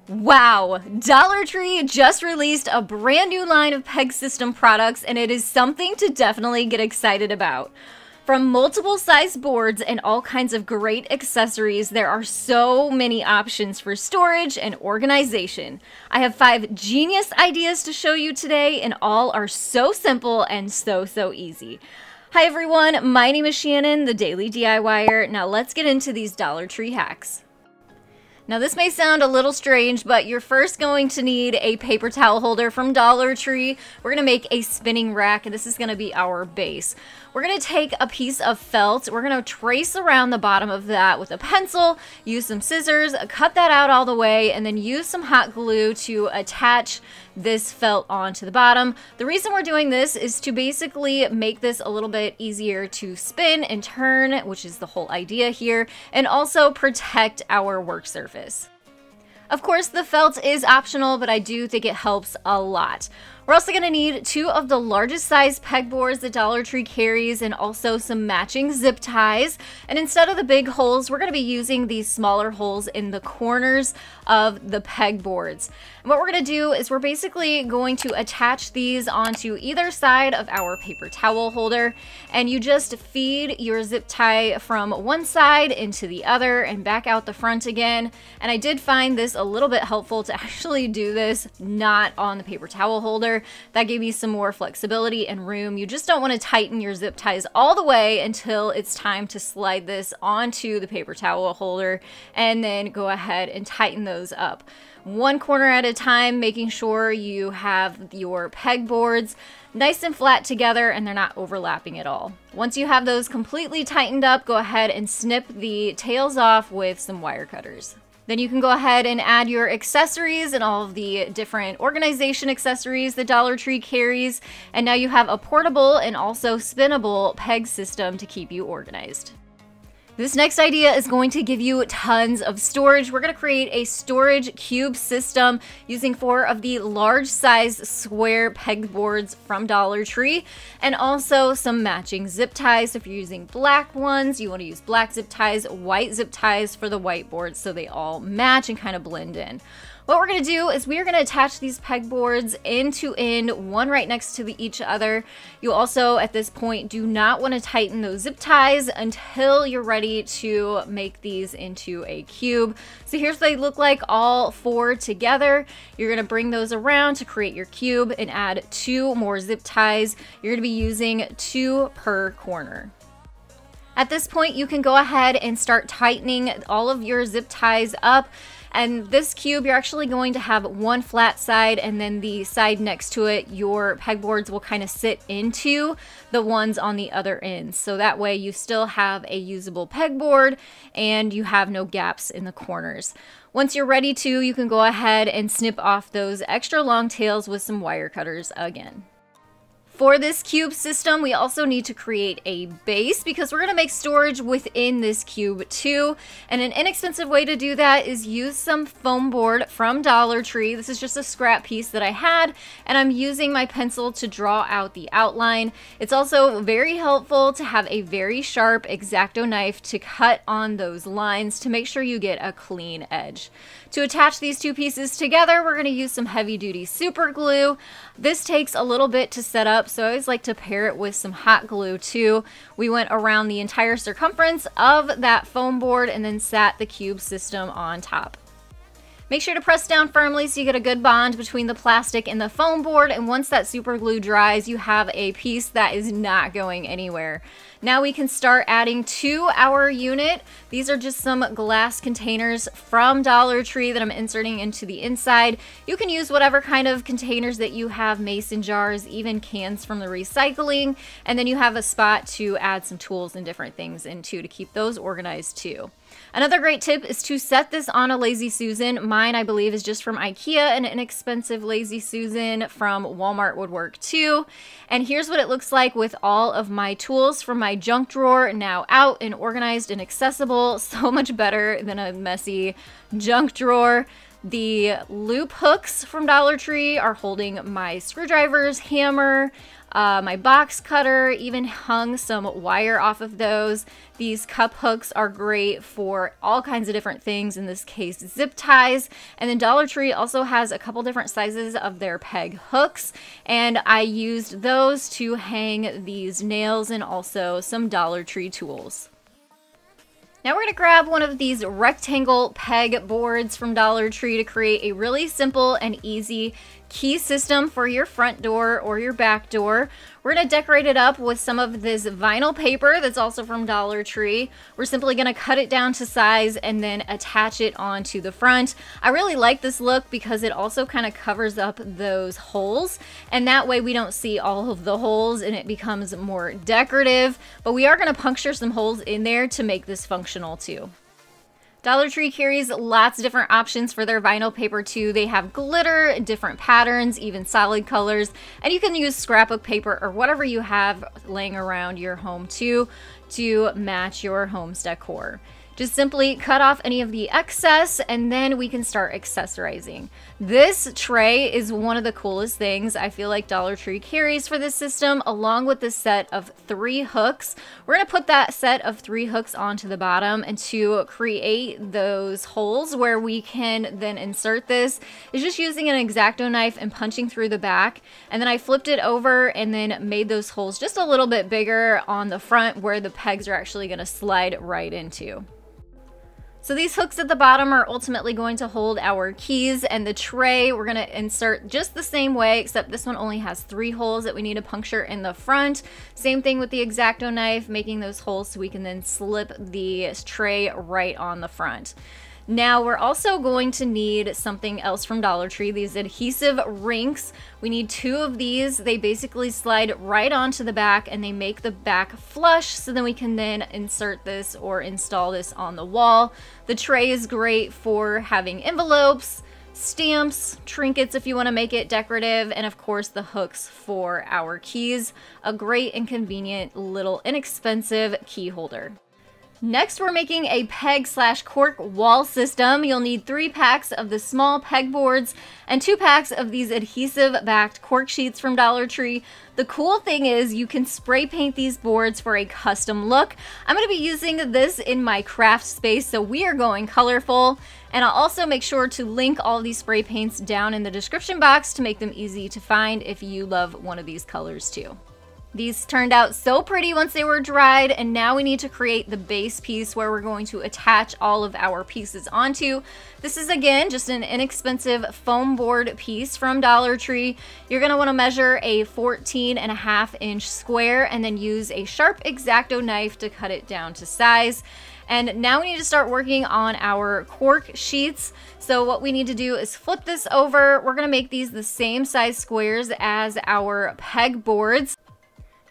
Wow, Dollar Tree just released a brand new line of peg system products, and it is something to definitely get excited about. From multiple size boards and all kinds of great accessories, there are so many options for storage and organization. I have 5 genius ideas to show you today, and all are so simple and so easy. Hi everyone, my name is Shannon, the Daily DIYer. Now let's get into these Dollar Tree hacks. Now this may sound a little strange, but you're first going to need a paper towel holder from Dollar Tree. We're gonna make a spinning rack, and this is gonna be our base. We're gonna take a piece of felt, we're gonna trace around the bottom of that with a pencil, use some scissors, cut that out all the way, and then use some hot glue to attach this felt onto the bottom. The reason we're doing this is to basically make this a little bit easier to spin and turn, which is the whole idea here, and also protect our work surface. Of course, the felt is optional, but I do think it helps a lot. We're also going to need 2 of the largest size pegboards that Dollar Tree carries, and also some matching zip ties. And instead of the big holes, we're going to be using these smaller holes in the corners of the pegboards. And what we're going to do is we're basically going to attach these onto either side of our paper towel holder, and you just feed your zip tie from one side into the other and back out the front again. And I did find this a little bit helpful to actually do this not on the paper towel holder. That gave me some more flexibility and room. You just don't want to tighten your zip ties all the way until it's time to slide this onto the paper towel holder, and then go ahead and tighten those up. One corner at a time, making sure you have your pegboards nice and flat together and they're not overlapping at all. Once you have those completely tightened up, go ahead and snip the tails off with some wire cutters. Then you can go ahead and add your accessories and all of the different organization accessories that Dollar Tree carries. And now you have a portable and also spinnable peg system to keep you organized. This next idea is going to give you tons of storage. We're going to create a storage cube system using 4 of the large size square pegboards from Dollar Tree, and also some matching zip ties. So if you're using black ones, you want to use black zip ties, white zip ties for the white boards so they all match and kind of blend in. What we're going to do is we are going to attach these pegboards end to end, one right next to each other. You also, at this point, do not want to tighten those zip ties until you're ready to make these into a cube. So here's what they look like all 4 together. You're going to bring those around to create your cube and add 2 more zip ties. You're going to be using 2 per corner. At this point, you can go ahead and start tightening all of your zip ties up. And this cube, you're actually going to have one flat side, and then the side next to it, your pegboards will kind of sit into the ones on the other ends. So that way you still have a usable pegboard and you have no gaps in the corners. Once you're ready to, you can go ahead and snip off those extra long tails with some wire cutters again. For this cube system, we also need to create a base because we're going to make storage within this cube too. And an inexpensive way to do that is use some foam board from Dollar Tree. This is just a scrap piece that I had, and I'm using my pencil to draw out the outline. It's also very helpful to have a very sharp X-Acto knife to cut on those lines to make sure you get a clean edge. To attach these 2 pieces together, we're going to use some heavy-duty super glue. This takes a little bit to set up, so I always like to pair it with some hot glue too. We went around the entire circumference of that foam board and then sat the cube system on top. Make sure to press down firmly so you get a good bond between the plastic and the foam board, and once that super glue dries, you have a piece that is not going anywhere. Now we can start adding to our unit. These are just some glass containers from Dollar Tree that I'm inserting into the inside. You can use whatever kind of containers that you have, mason jars, even cans from the recycling, and then you have a spot to add some tools and different things into to keep those organized too. Another great tip is to set this on a Lazy Susan. Mine, I believe, is just from IKEA, and an inexpensive Lazy Susan from Walmart would work too. And here's what it looks like with all of my tools from my junk drawer now out and organized and accessible. So much better than a messy junk drawer. The loop hooks from Dollar Tree are holding my screwdrivers, hammer, my box cutter, even hung some wire off of those. These cup hooks are great for all kinds of different things, in this case zip ties. And then Dollar Tree also has a couple different sizes of their peg hooks, and I used those to hang these nails and also some Dollar Tree tools. Now we're going to grab one of these rectangle peg boards from Dollar Tree to create a really simple and easy key system for your front door or your back door. We're going to decorate it up with some of this vinyl paper that's also from Dollar Tree. We're simply going to cut it down to size and then attach it onto the front. I really like this look because it also kind of covers up those holes, and that way we don't see all of the holes and it becomes more decorative, but we are going to puncture some holes in there to make this functional too. Dollar Tree carries lots of different options for their vinyl paper too. They have glitter, different patterns, even solid colors, and you can use scrapbook paper or whatever you have laying around your home too to match your home's decor. Just simply cut off any of the excess and then we can start accessorizing. This tray is one of the coolest things I feel like Dollar Tree carries for this system, along with the set of 3 hooks. We're going to put that set of 3 hooks onto the bottom, and to create those holes where we can then insert this is just using an X-Acto knife and punching through the back. And then I flipped it over and then made those holes just a little bit bigger on the front where the pegs are actually going to slide right into. So these hooks at the bottom are ultimately going to hold our keys, and the tray we're going to insert just the same way, except this one only has 3 holes that we need to puncture in the front. Same thing with the X-Acto knife, making those holes so we can then slip the tray right on the front. Now we're also going to need something else from Dollar Tree, these adhesive rinks. We need 2 of these. They basically slide right onto the back and they make the back flush, so then we can then insert this or install this on the wall. The tray is great for having envelopes, stamps, trinkets if you want to make it decorative, and of course the hooks for our keys. A great and convenient little inexpensive key holder. Next, we're making a peg/cork wall system. You'll need 3 packs of the small pegboards and 2 packs of these adhesive-backed cork sheets from Dollar Tree. The cool thing is you can spray paint these boards for a custom look. I'm going to be using this in my craft space, so we are going colorful. And I'll also make sure to link all these spray paints down in the description box to make them easy to find if you love one of these colors too. These turned out so pretty once they were dried, and now we need to create the base piece where we're going to attach all of our pieces onto. This is again just an inexpensive foam board piece from Dollar Tree. You're going to want to measure a 14.5-inch square and then use a sharp X-Acto knife to cut it down to size. And now we need to start working on our cork sheets. So what we need to do is flip this over. We're going to make these the same size squares as our pegboards.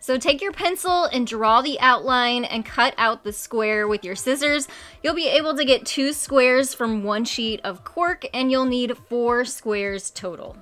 So take your pencil and draw the outline and cut out the square with your scissors. You'll be able to get 2 squares from 1 sheet of cork, and you'll need 4 squares total.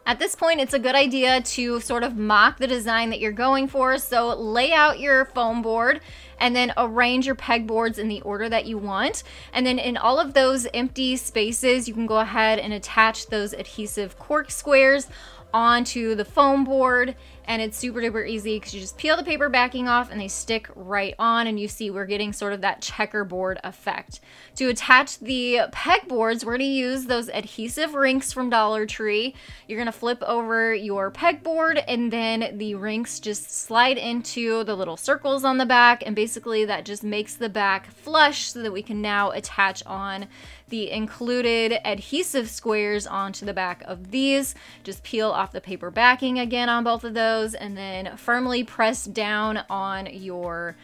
At this point, it's a good idea to sort of mock the design that you're going for. So lay out your foam board and then arrange your pegboards in the order that you want. And then in all of those empty spaces, you can go ahead and attach those adhesive cork squares onto the foam board, and it's super duper easy because you just peel the paper backing off and they stick right on, and you see we're getting sort of that checkerboard effect. To attach the pegboards, we're going to use those adhesive rinks from Dollar Tree. You're going to flip over your pegboard and then the rinks just slide into the little circles on the back, and basically that just makes the back flush so that we can now attach on the included adhesive squares onto the back of these. Just peel off the paper backing again on both of those and then firmly press down on your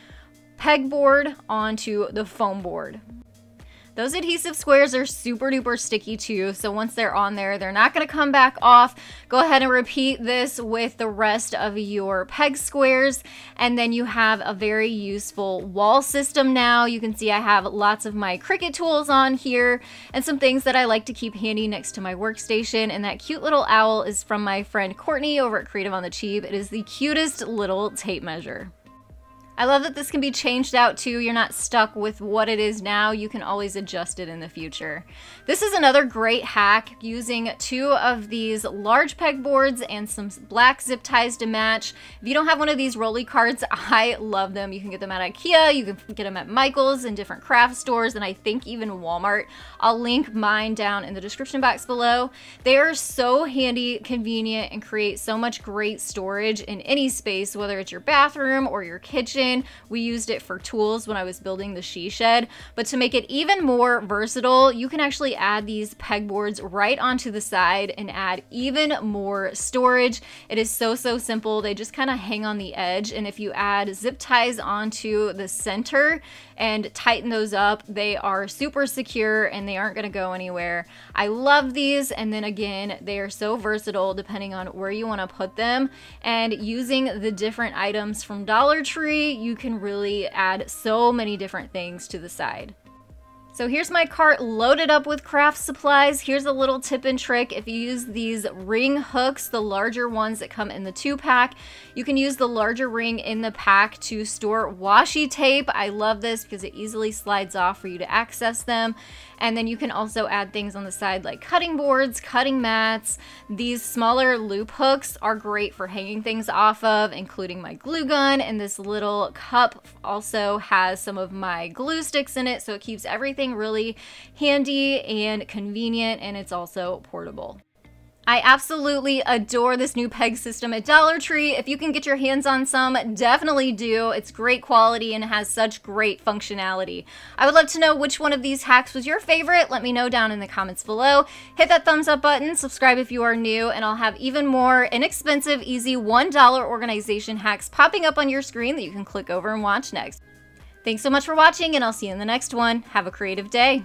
pegboard onto the foam board. Those adhesive squares are super duper sticky too, so once they're on there, they're not going to come back off. Go ahead and repeat this with the rest of your peg squares, and then you have a very useful wall system now. You can see I have lots of my Cricut tools on here and some things that I like to keep handy next to my workstation, and that cute little owl is from my friend Courtney over at Creative on the Cheap. It is the cutest little tape measure. I love that this can be changed out too. You're not stuck with what it is now. You can always adjust it in the future. This is another great hack using 2 of these large pegboards and some black zip ties to match. If you don't have one of these rolly cards, I love them. You can get them at IKEA, you can get them at Michael's and different craft stores, and I think even Walmart. I'll link mine down in the description box below. They are so handy, convenient, and create so much great storage in any space, whether it's your bathroom or your kitchen. We used it for tools when I was building the she shed, but to make it even more versatile, you can actually add these pegboards right onto the side and add even more storage. It is so simple. They just kind of hang on the edge, and if you add zip ties onto the center and tighten those up, they are super secure and they aren't going to go anywhere. I love these, and then again, they are so versatile depending on where you want to put them, and using the different items from Dollar Tree, you can really add so many different things to the side. So here's my cart loaded up with craft supplies. Here's a little tip and trick. If you use these ring hooks, the larger ones that come in the 2-pack, you can use the larger ring in the pack to store washi tape. I love this because it easily slides off for you to access them. And then you can also add things on the side like cutting boards, cutting mats. These smaller loop hooks are great for hanging things off of, including my glue gun. And this little cup also has some of my glue sticks in it, so it keeps everything really handy and convenient, and it's also portable. I absolutely adore this new peg system at Dollar Tree. If you can get your hands on some, definitely do. It's great quality and has such great functionality. I would love to know which one of these hacks was your favorite. Let me know down in the comments below. Hit that thumbs up button, subscribe if you are new, and I'll have even more inexpensive, easy $1 organization hacks popping up on your screen that you can click over and watch next. Thanks so much for watching, and I'll see you in the next one. Have a creative day.